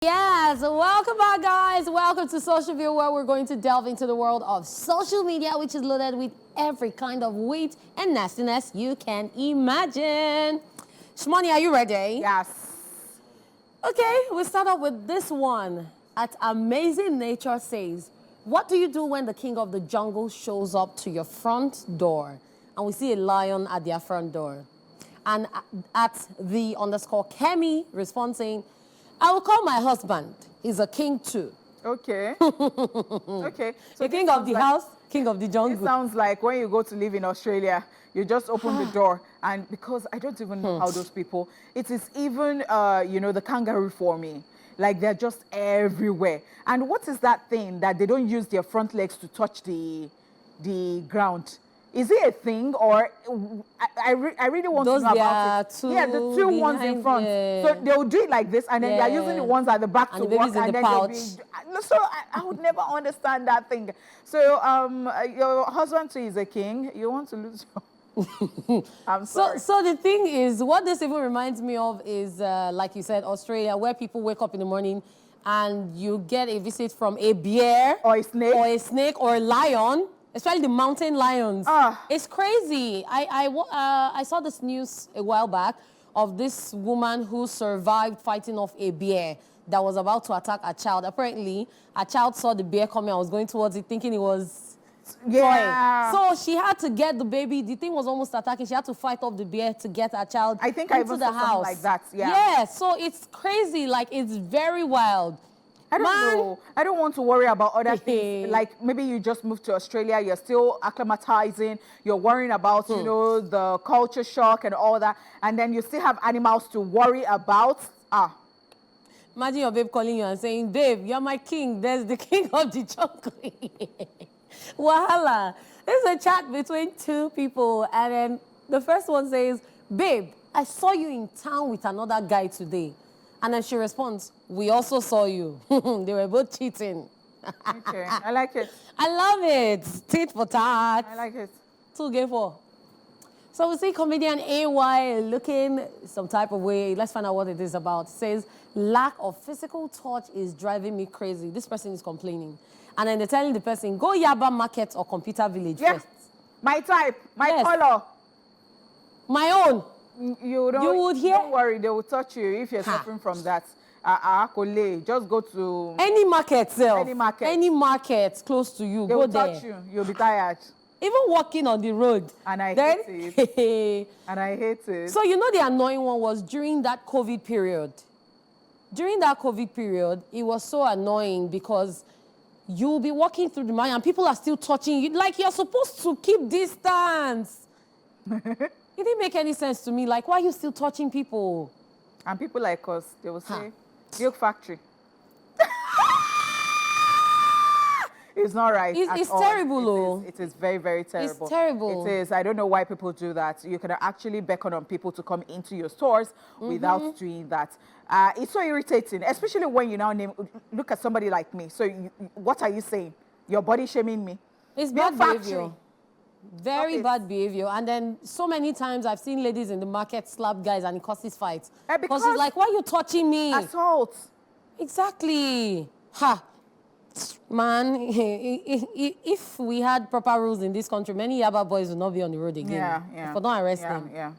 Yes, welcome back, guys. Welcome to Social Ville, where we're going to delve into the world of social media, which is loaded with every kind of wit and nastiness you can imagine. Shmoni, are you ready? Yes. Okay, we start off with this one. At Amazing Nature says, what do you do when the king of the jungle shows up to your front door? And we see a lion at their front door. And at the underscore Kemi responding, I will call my husband. He's a king too. Okay. Okay. So the king of the house, king of the jungle. It sounds like when you go to live in Australia, you just open the door, and because I don't even know how those people, it is even, the kangaroo for me. Like they're just everywhere. And what is that thing that they don't use their front legs to touch the ground? Is it a thing, or I really want to know about it. Yeah, the two ones in front. Yeah. So they'll do it like this, and then they're using the ones at the back and to the work, and then they'll be. So I would never understand that thing. So your husband too is a king. You want to lose your... I'm sorry. So the thing is, what this even reminds me of is, like you said, Australia, where people wake up in the morning and you get a visit from a bear Or a snake. Or a lion. Especially the mountain lions. It's crazy. I saw this news a while back of this woman who survived fighting off a bear that was about to attack a child. Apparently, a child saw the bear coming and was going towards it thinking it was toy. So she had to get the baby. The thing was almost attacking. She had to fight off the bear to get her child I think into I even the saw house. something like that. Yeah. Yeah, so it's crazy. Like, it's very wild. I don't know. I don't want to worry about other things. Like maybe you just moved to Australia, you're still acclimatizing, you're worrying about, the culture shock and all that. And then you still have animals to worry about. Imagine your babe calling you and saying, babe, you're my king. There's the king of the jungle. Wahala. There's a chat between two people. And then the first one says, babe, I saw you in town with another guy today. And then she responds, we also saw you. They were both cheating. Okay, I like it. I love it. Tit for tat. I like it. 2 game 4. So we see comedian AY looking some type of way. Let's find out what it is about. It says, lack of physical touch is driving me crazy. This person is complaining. And then they're telling the person, go Yaba Market or Computer Village first. My type, my color. My own. You would hear? Don't worry, they will touch you if you're suffering from that. Just go to... Any market, Any market. Any market close to you, they go will there. touch you. You'll be tired. Even walking on the road. And I hate it. And I hate it. So you know the annoying one was during that COVID period. During that COVID period, it was so annoying because you'll be walking through the market and people are still touching you. Like, you're supposed to keep distance. It didn't make any sense to me. Like, why are you still touching people? And people like us, they will say, milk factory. It's not right. It's terrible, though. It is very, very terrible. It's terrible. It is. I don't know why people do that. You can actually beckon on people to come into your stores without doing that. It's so irritating, especially when you now look at somebody like me. So what are you saying? You're body shaming me? It's bad behavior. Very bad behavior. And then so many times I've seen ladies in the market slap guys and it causes fights. Because it's like, why are you touching me? Assault. Exactly. Ha. Man, if we had proper rules in this country, many Yaba boys would not be on the road again. Yeah. But don't arrest them. Yeah.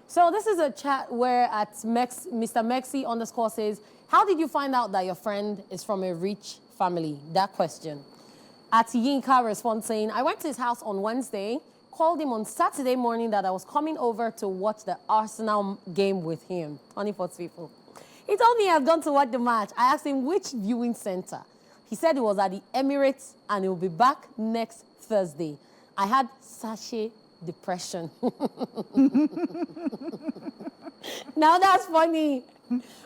So this is a chat where at Mr. Mexi _ says, how did you find out that your friend is from a rich family? That question. At Yinka responds saying, I went to his house on Wednesday, called him on Saturday morning that I was coming over to watch the Arsenal game with him. Honey for people. He told me he had gone to watch the match. I asked him which viewing center. He said it was at the Emirates and he will be back next Thursday. I had sachet depression. Now that's funny.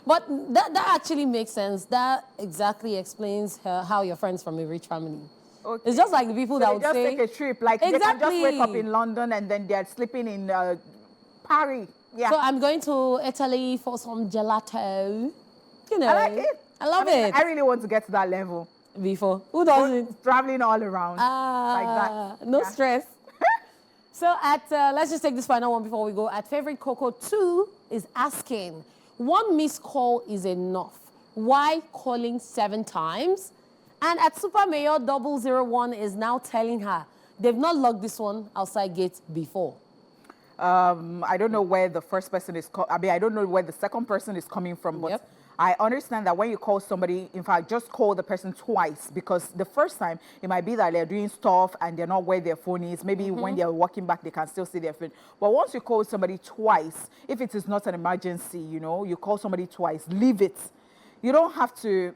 But that actually makes sense. That exactly explains how your friend's from a rich family. Okay. It's just like the people that would just say... take a trip. Like, they can just wake up in London and then they're sleeping in Paris. Yeah. So I'm going to Italy for some gelato. You know. I like it. I love it. I really want to get to that level. Before. Who doesn't? Traveling all around. Like that. No stress. So let's just take this final one before we go. At Favorite Coco 2 is asking, one missed call is enough. Why calling 7 times? And at Super Mayor 001 is now telling her they've not locked this one outside gate before. I don't know where the first person is. I don't know where the second person is coming from, but I understand that when you call somebody, in fact, just call the person twice, because the first time it might be that they're doing stuff and they're not where their phone is. Maybe when they're walking back, they can still see their phone. But once you call somebody twice, if it is not an emergency, you know, you call somebody twice, leave it. You don't have to,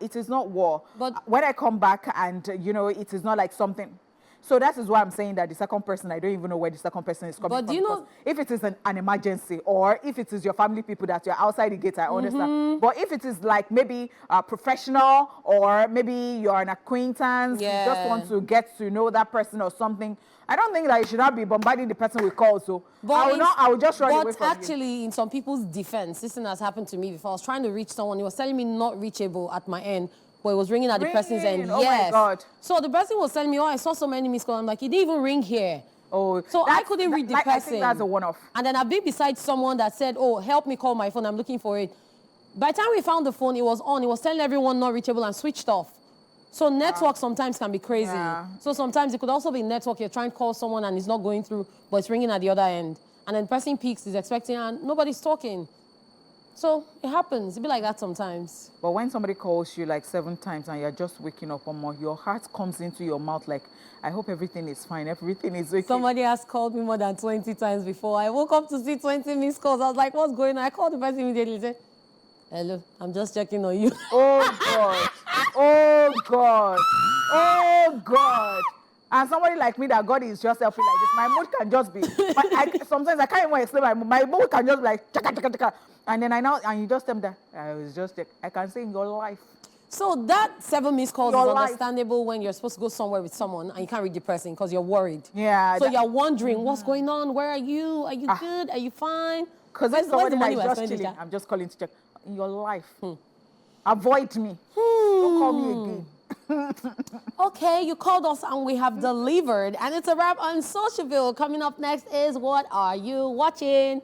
it is not war. But when I come back and, you know, it is not like something. So that is why I'm saying that the second person, I don't even know where the second person is coming from. But do you know, if it is an emergency, or if it is your family people that you're outside the gate, I understand. But if it is like maybe a professional, or maybe you're an acquaintance, you just want to get to know that person or something, I don't think that you should not be bombarding the person with calls. So I will just run away from you. But actually, in some people's defense, this thing has happened to me before. I was trying to reach someone. He was telling me not reachable at my end. But it was ringing at the person's end. Oh my God. So the person was telling me, oh, I saw so many missed calls. I'm like, it didn't even ring here. Oh, so I couldn't read the person. I think that's a one-off. And then I've been beside someone that said, oh, help me call my phone. I'm looking for it. By the time we found the phone, it was on. It was telling everyone not reachable and switched off. So network sometimes can be crazy. So sometimes it could also be network. You're trying to call someone and it's not going through, but it's ringing at the other end. And then the person peaks, is expecting, and nobody's talking. So it happens. It be like that sometimes. But when somebody calls you like 7 times and you're just waking up, your heart comes into your mouth like, I hope everything is fine. Everything is okay. Somebody has called me more than 20 times before. I woke up to see 20 missed calls. I was like, what's going on? I called the person immediately and said, hello, I'm just checking on you. Oh, God. Oh, God. Oh, God. And somebody like me that God is just helping like this, my mood can just be, sometimes I can't even explain my mood can just be like, chaka, chaka, chaka. And then and you just tell me that, I can say in your life. So that 7 missed calls is understandable when you're supposed to go somewhere with someone and you can't read the person because you're worried. Yeah. So you're wondering, what's going on? Where are you? Are you good? Are you fine? Because it's somebody that is just chilling. I'm just calling to check. In your life, avoid me. Don't call me again. Okay, you called us and we have delivered. And it's a wrap on Socialville. Coming up next is What Are You Watching?